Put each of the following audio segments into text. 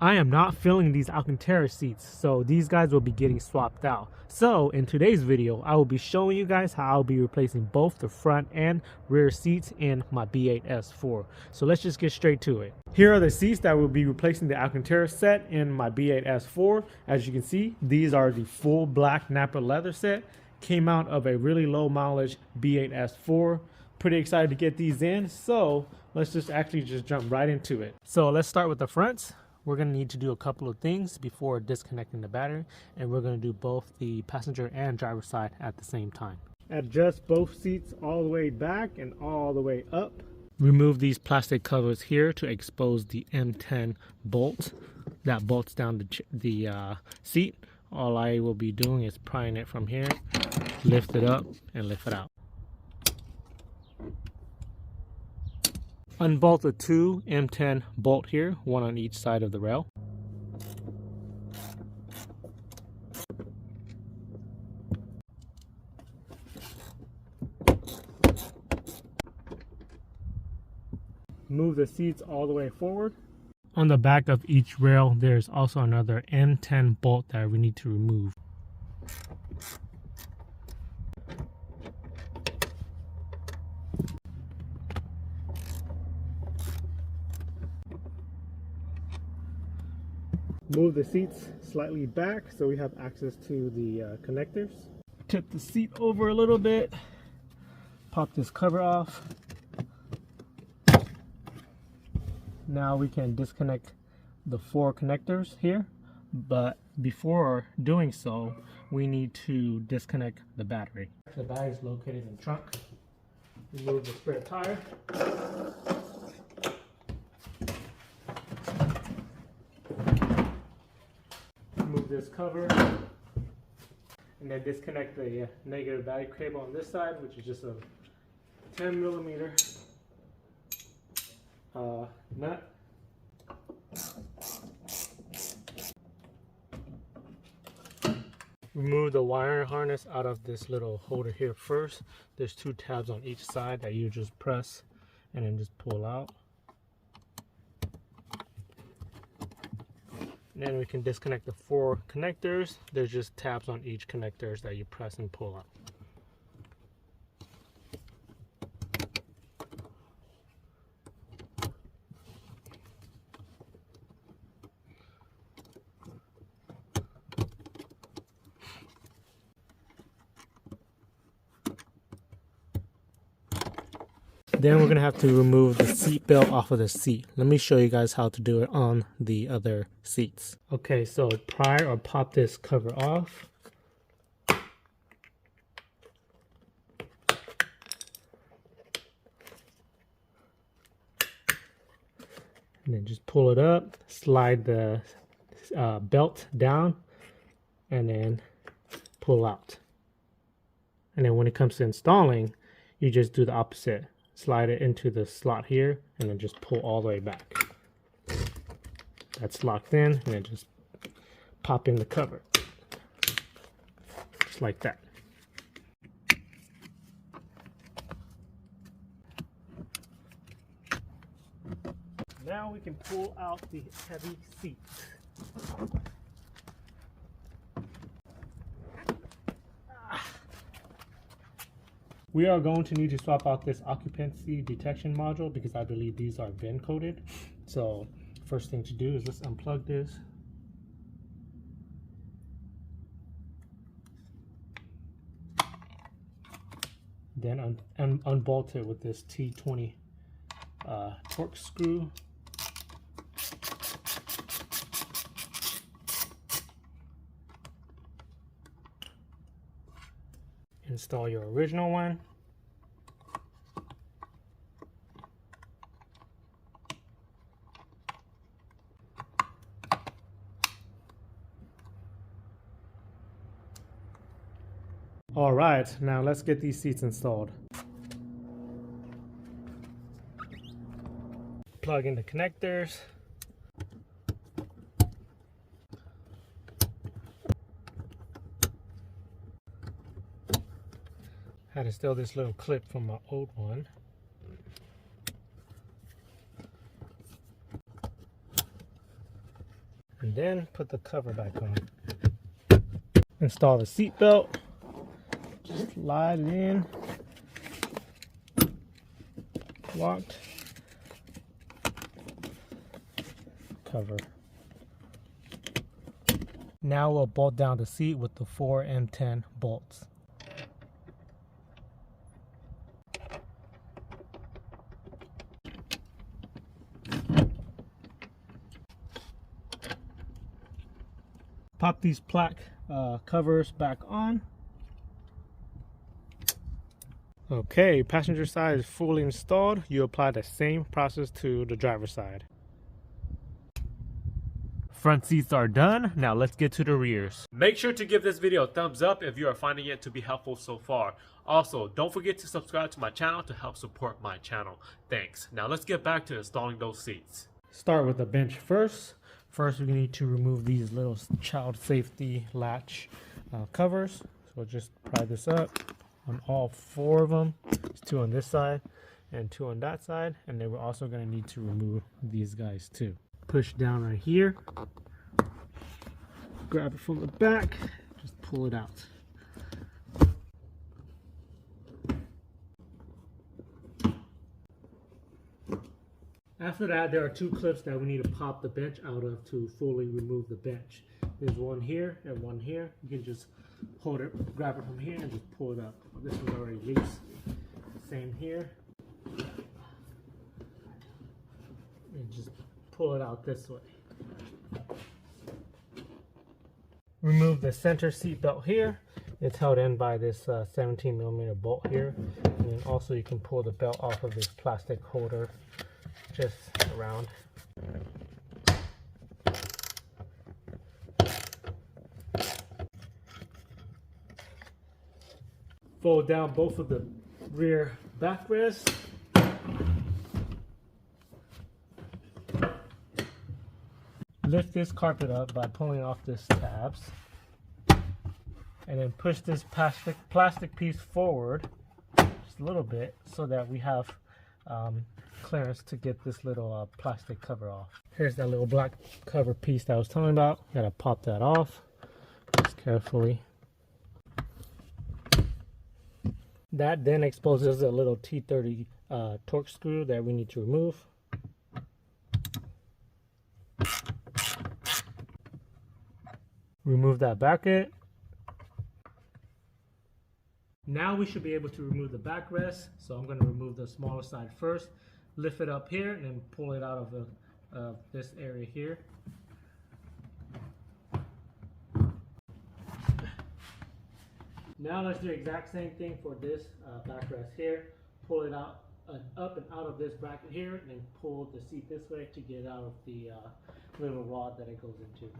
I am not filling these Alcantara seats, so these guys will be getting swapped out. So in today's video, I will be showing you guys how I'll be replacing both the front and rear seats in my B8 S4. So let's just get straight to it. Here are the seats that will be replacing the Alcantara set in my B8 S4. As you can see, these are the full black Napa leather set. Came out of a really low mileage B8 S4. Pretty excited to get these in, so let's just jump right into it. So let's start with the fronts. We're going to need to do a couple of things before disconnecting the battery, and we're going to do both the passenger and driver side at the same time. Adjust both seats all the way back and all the way up. Remove these plastic covers here to expose the M10 bolt that bolts down the seat. All I will be doing is prying it from here, lift it up and lift it out. Unbolt the two M10 bolt here, one on each side of the rail. Move the seats all the way forward. On the back of each rail, there's also another M10 bolt that we need to remove. Move the seats slightly back so we have access to the connectors. Tip the seat over a little bit. Pop this cover off. Now we can disconnect the 4 connectors here, but before doing so, we need to disconnect the battery. The battery is located in the trunk. Remove the spare tire. Remove this cover, and then disconnect the negative battery cable on this side, which is just a 10mm nut. Remove the wire harness out of this little holder here first. There's 2 tabs on each side that you just press and then just pull out. And then we can disconnect the 4 connectors. There's just tabs on each connectors that you press and pull out. Then we're going to have to remove the seat belt off of the seat. Let me show you guys how to do it on the other seats. Okay, so pry or pop this cover off. And then just pull it up, slide the belt down, and then pull out. And then when it comes to installing, you just do the opposite. Slide it into the slot here and then just pull all the way back. That's locked in, and then just pop in the cover. Just like that. Now we can pull out the heavy seats. We are going to need to swap out this occupancy detection module because I believe these are VIN coded. So first thing to do is let's unplug this. Then unbolt it with this T20 torque screw. Install your original one. All right, now let's get these seats installed. Plug in the connectors. Had to steal this little clip from my old one. And then put the cover back on. Install the seat belt. Just slide it in. Locked. Cover. Now we'll bolt down the seat with the 4 M10 bolts. Pop these plaque covers back on. Okay, passenger side is fully installed. You apply the same process to the driver's side. Front seats are done. Now let's get to the rears. Make sure to give this video a thumbs up if you are finding it to be helpful so far. Also, don't forget to subscribe to my channel to help support my channel. Thanks. Now let's get back to installing those seats. Start with the bench first. First, we need to remove these little child safety latch covers. So just pry this up on all 4 of them. There's 2 on this side and 2 on that side. And then we're also going to need to remove these guys too. Push down right here. Grab it from the back. Just pull it out. After that, there are 2 clips that we need to pop the bench out of to fully remove the bench. There's one here and one here. You can just hold it, grab it from here and just pull it up. This is already loose. Same here. And just pull it out this way. Remove the center seat belt here. It's held in by this 17mm bolt here. And then also you can pull the belt off of this plastic holder just around. Fold down both of the rear backrests. Lift this carpet up by pulling off this tabs. And then push this plastic piece forward just a little bit so that we have clearance to get this little plastic cover off. Here's that little black cover piece that I was talking about. Gotta pop that off just carefully. That then exposes a little T30 torque screw that we need to remove. Remove that bracket. Now we should be able to remove the backrest. So I'm going to remove the smaller side first. Lift it up here and then pull it out of the this area here. Now let's do the exact same thing for this backrest here. Pull it out up and out of this bracket here, and then pull the seat this way to get out of the little rod that it goes into.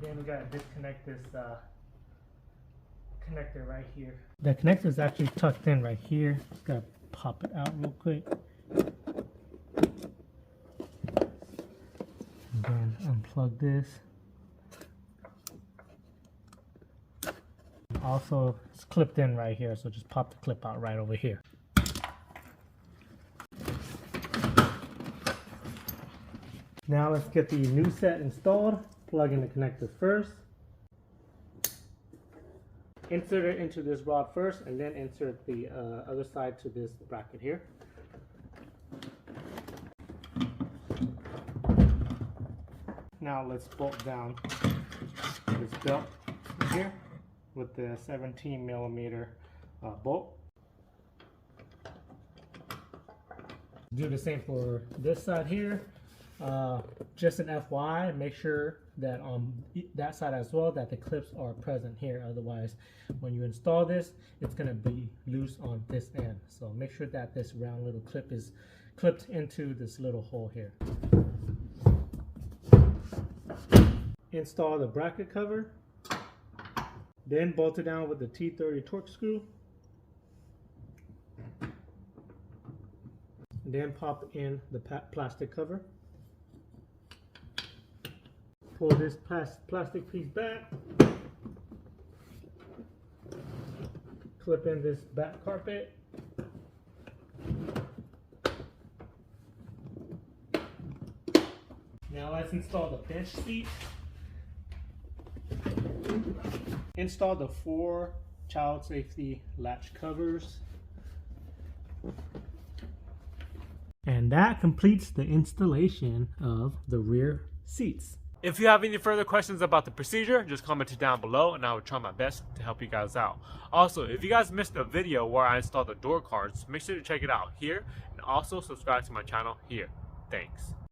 Then we gotta disconnect this connector right here. The connector is actually tucked in right here. Just gotta pop it out real quick. And then unplug this. Also, it's clipped in right here, so just pop the clip out right over here. Now let's get the new set installed. Plug in the connector first. Insert it into this rod first, and then insert the other side to this bracket here. Now let's bolt down this belt here with the 17mm bolt. Do the same for this side here. Just an FYI, make sure that on that side as well that the clips are present here. Otherwise, when you install this, it's going to be loose on this end. So make sure that this round little clip is clipped into this little hole here. Install the bracket cover. Then bolt it down with the T30 torque screw. Then pop in the plastic cover. Pull this plastic piece back. Clip in this back carpet. let's install the bench seat. Install the 4 child safety latch covers. And that completes the installation of the rear seats. If you have any further questions about the procedure, just comment it down below and I will try my best to help you guys out. Also, if you guys missed a video where I installed the door cards, make sure to check it out here and also subscribe to my channel here. Thanks.